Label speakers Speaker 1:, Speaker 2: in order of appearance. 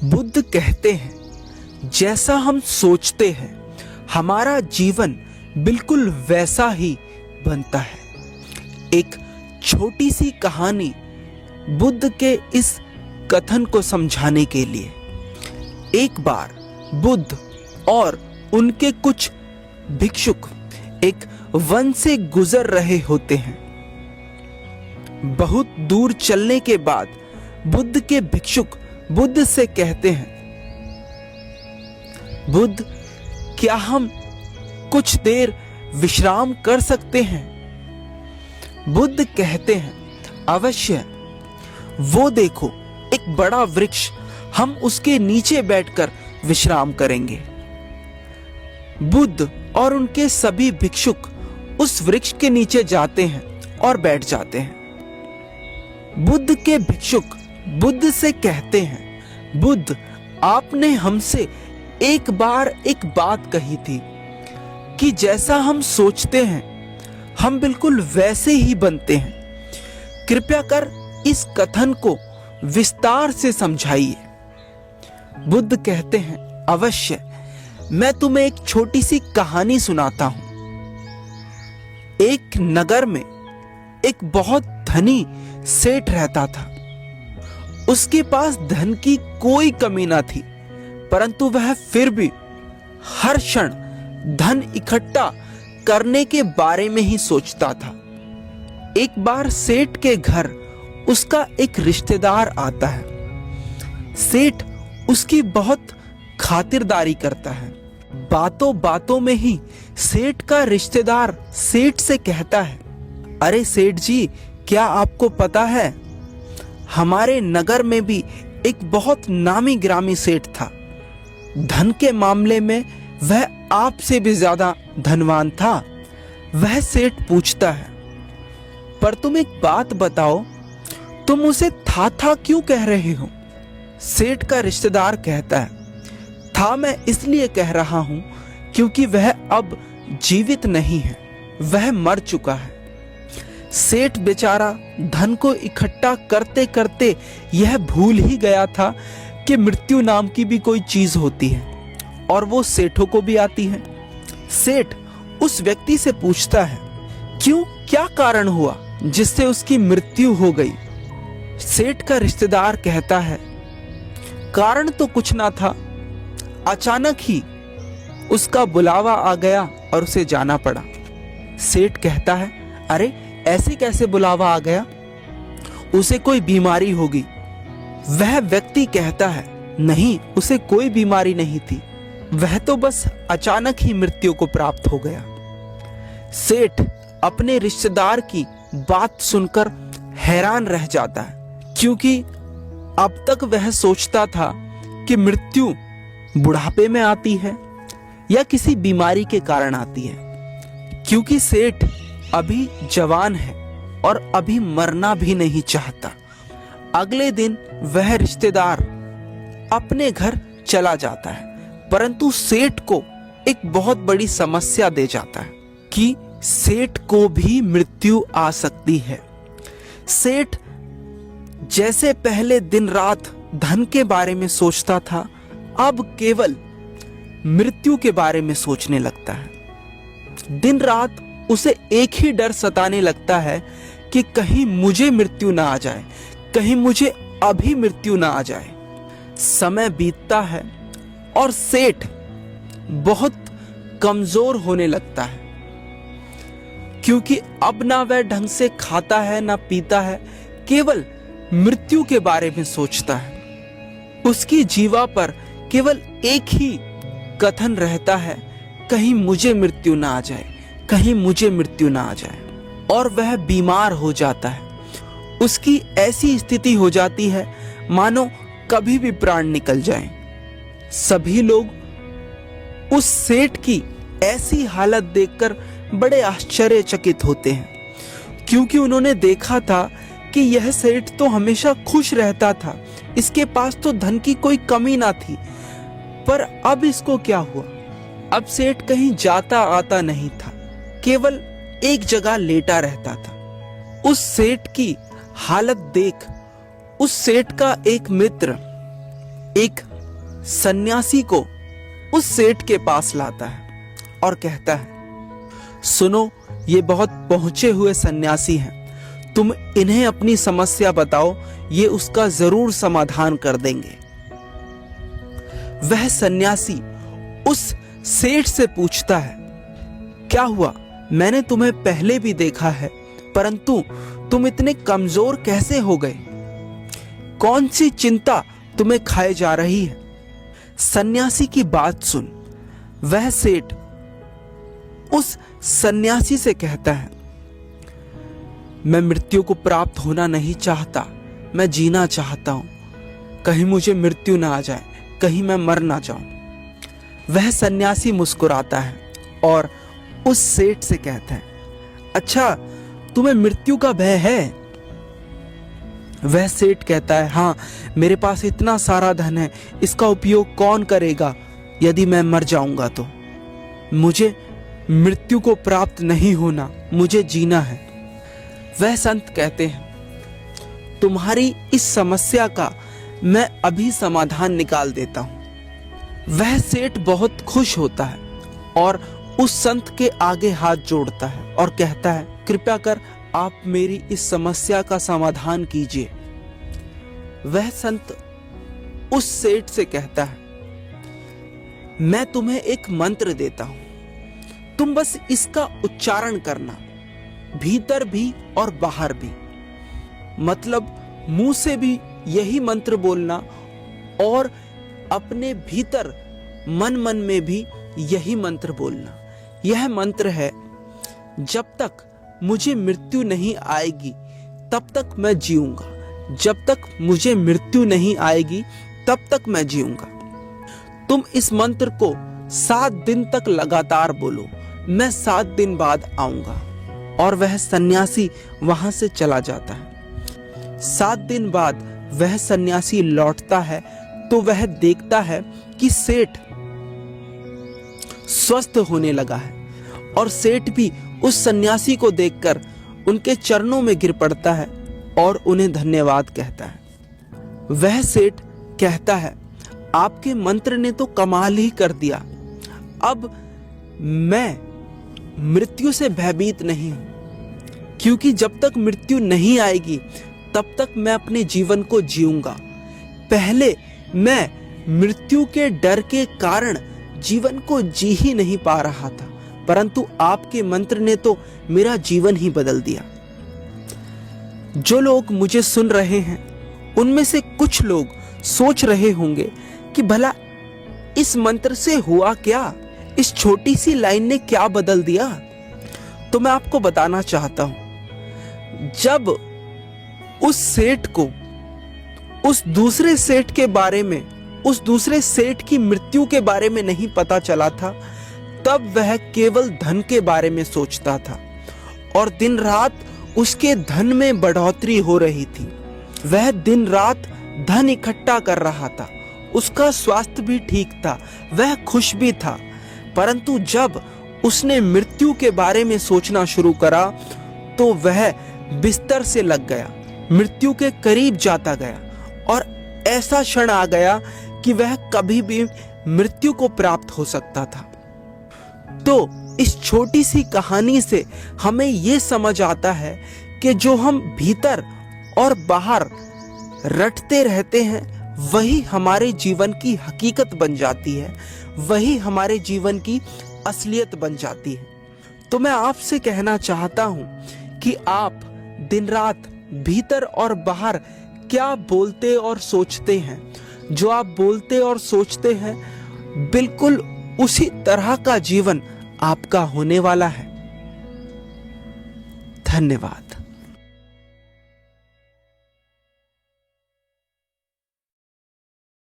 Speaker 1: बुद्ध कहते हैं, जैसा हम सोचते हैं हमारा जीवन बिल्कुल वैसा ही बनता है। एक छोटी सी कहानी बुद्ध के इस कथन को समझाने के लिए। एक बार बुद्ध और उनके कुछ भिक्षुक एक वन से गुजर रहे होते हैं। बहुत दूर चलने के बाद बुद्ध के भिक्षुक बुद्ध से कहते हैं, बुद्ध, क्या हम कुछ देर विश्राम कर सकते हैं? बुद्ध कहते हैं, अवश्य। वो देखो, एक बड़ा वृक्ष, हम उसके नीचे बैठकर विश्राम करेंगे। बुद्ध और उनके सभी भिक्षुक उस वृक्ष के नीचे जाते हैं और बैठ जाते हैं। बुद्ध के भिक्षुक बुद्ध से कहते हैं, बुद्ध, आपने हमसे एक बार एक बात कही थी कि जैसा हम सोचते हैं हम बिल्कुल वैसे ही बनते हैं। कृपया कर इस कथन को विस्तार से समझाइए। बुद्ध कहते हैं, अवश्य, मैं तुम्हें एक छोटी सी कहानी सुनाता हूं। एक नगर में एक बहुत धनी सेठ रहता था। उसके पास धन की कोई कमी ना थी, परंतु वह फिर भी हर क्षण धन इकट्ठा करने के बारे में ही सोचता था। एक बार सेठ के घर उसका एक रिश्तेदार आता है। सेठ उसकी बहुत खातिरदारी करता है। बातों बातों में ही सेठ का रिश्तेदार सेठ से कहता है, अरे सेठ जी, क्या आपको पता है, हमारे नगर में भी एक बहुत नामी गिरामी सेठ था। धन के मामले में वह आपसे भी ज्यादा धनवान था। वह सेठ पूछता है, पर तुम एक बात बताओ, तुम उसे था क्यों कह रहे हो? सेठ का रिश्तेदार कहता है, था मैं इसलिए कह रहा हूं क्योंकि वह अब जीवित नहीं है, वह मर चुका है। सेठ बेचारा धन को इकट्ठा करते करते यह भूल ही गया था कि मृत्यु नाम की भी कोई चीज होती है और वो सेठों को भी आती है। सेठ उस व्यक्ति से पूछता है, क्यों, क्या कारण हुआ जिससे उसकी मृत्यु हो गई? सेठ का रिश्तेदार कहता है, कारण तो कुछ ना था, अचानक ही उसका बुलावा आ गया और उसे जाना पड़ा। सेठ कहता है, अरे ऐसे कैसे बुलावा आ गया? उसे कोई बीमारी होगी। वह व्यक्ति कहता है, नहीं, उसे कोई बीमारी नहीं थी, वह तो बस अचानक ही मृत्यु को प्राप्त हो गया। सेठ अपने रिश्तेदार की बात सुनकर हैरान रह जाता है, क्योंकि अब तक वह सोचता था कि मृत्यु बुढ़ापे में आती है या किसी बीमारी के कारण आती है। क्योंकि सेठ अभी जवान है और अभी मरना भी नहीं चाहता। अगले दिन वह रिश्तेदार अपने घर चला जाता है, परंतु सेठ को एक बहुत बड़ी समस्या दे जाता है कि सेठ को भी मृत्यु आ सकती है। सेठ जैसे पहले दिन रात धन के बारे में सोचता था, अब केवल मृत्यु के बारे में सोचने लगता है। दिन रात उसे एक ही डर सताने लगता है कि कहीं मुझे मृत्यु ना आ जाए, कहीं मुझे अभी मृत्यु ना आ जाए। समय बीतता है और सेठ बहुत कमजोर होने लगता है, क्योंकि अब ना वह ढंग से खाता है ना पीता है, केवल मृत्यु के बारे में सोचता है। उसकी जीवा पर केवल एक ही कथन रहता है, कहीं मुझे मृत्यु ना आ जाए, कहीं मुझे मृत्यु ना आ जाए। और वह बीमार हो जाता है। उसकी ऐसी स्थिति हो जाती है मानो कभी भी प्राण निकल जाए। सभी लोग उस सेठ की ऐसी हालत देखकर बड़े आश्चर्यचकित होते हैं, क्योंकि उन्होंने देखा था कि यह सेठ तो हमेशा खुश रहता था, इसके पास तो धन की कोई कमी ना थी, पर अब इसको क्या हुआ? अब सेठ कहीं जाता आता नहीं था, केवल एक जगह लेटा रहता था। उस सेठ की हालत देख उस सेठ का एक मित्र एक सन्यासी को उस सेठ के पास लाता है और कहता है, सुनो, ये बहुत पहुंचे हुए सन्यासी हैं, तुम इन्हें अपनी समस्या बताओ, ये उसका जरूर समाधान कर देंगे। वह सन्यासी उस सेठ से पूछता है, क्या हुआ? मैंने तुम्हें पहले भी देखा है, परंतु तुम इतने कमजोर कैसे हो गए? कौन सी चिंता तुम्हें खाए जा रही है? सन्यासी की बात सुन वह सेठ उस सन्यासी से कहता है, मैं मृत्यु को प्राप्त होना नहीं चाहता, मैं जीना चाहता हूं। कहीं मुझे मृत्यु ना आ जाए, कहीं मैं मर ना जाऊं। वह सन्यासी मुस्कुराता है और उस सेठ से कहता है, अच्छा, तुम्हें मृत्यु का भय है? वह सेठ कहता है, हाँ, मेरे पास इतना सारा धन है, इसका उपयोग कौन करेगा यदि मैं मर जाऊंगा तो? मुझे मृत्यु को प्राप्त नहीं होना, मुझे जीना है। वह संत कहते हैं, तुम्हारी इस समस्या का मैं अभी समाधान निकाल देता हूं। वह सेठ बहुत खुश होता है और उस संत के आगे हाथ जोड़ता है और कहता है, कृपया कर आप मेरी इस समस्या का समाधान कीजिए। वह संत उस सेठ से कहता है, मैं तुम्हें एक मंत्र देता हूं, तुम बस इसका उच्चारण करना, भीतर भी और बाहर भी। मतलब मुंह से भी यही मंत्र बोलना और अपने भीतर मन मन में भी यही मंत्र बोलना। यह मंत्र है, जब तक मुझे मृत्यु नहीं आएगी तब तक मैं जीऊंगा, जब तक मुझे मृत्यु नहीं आएगी तब तक मैं जीऊंगा। तुम इस मंत्र को 7 दिन तक लगातार बोलो, मैं 7 दिन बाद आऊंगा। और वह सन्यासी वहां से चला जाता है। 7 दिन बाद वह सन्यासी लौटता है तो वह देखता है कि सेठ स्वस्थ होने लगा है और सेठ भी उस सन्यासी को देखकर उनके चरणों में गिर पड़ता है और उन्हें धन्यवाद कहता है। वह सेठ कहता है, आपके मंत्र ने तो कमाल ही कर दिया, अब मैं मृत्यु से भयभीत नहीं हूं, क्योंकि जब तक मृत्यु नहीं आएगी तब तक मैं अपने जीवन को जीऊंगा। पहले मैं मृत्यु के डर के कारण जीवन को जी ही नहीं पा रहा था, परंतु आपके मंत्र ने तो मेरा जीवन ही बदल दिया। जो लोग मुझे सुन रहे हैं उनमें से कुछ लोग सोच रहे होंगे कि भला इस मंत्र से हुआ क्या, इस छोटी सी लाइन ने क्या बदल दिया। तो मैं आपको बताना चाहता हूं, जब उस सेठ को उस दूसरे सेठ के बारे में, उस दूसरे सेठ की मृत्यु के बारे में नहीं पता चला था, तब वह केवल धन के बारे में सोचता था और दिन रात उसके धन में बढ़ोतरी हो रही थी। वह दिन रात धन इकट्ठा कर रहा था, उसका स्वास्थ्य भी ठीक था, वह खुश भी था। परंतु जब उसने मृत्यु के बारे में सोचना शुरू करा तो वह बिस्तर से लग गया, मृत्यु के करीब जाता गया और ऐसा क्षण आ गया कि वह कभी भी मृत्यु को प्राप्त हो सकता था। तो इस छोटी सी कहानी से हमें यह समझ आता है कि जो हम भीतर और बाहर रटते रहते हैं वही हमारे जीवन की हकीकत बन जाती है, वही हमारे जीवन की असलियत बन जाती है। तो मैं आपसे कहना चाहता हूं कि आप दिन रात भीतर और बाहर क्या बोलते और सोचते हैं। जो आप बोलते और सोचते हैं बिल्कुल उसी तरह का जीवन आपका होने वाला है। धन्यवाद।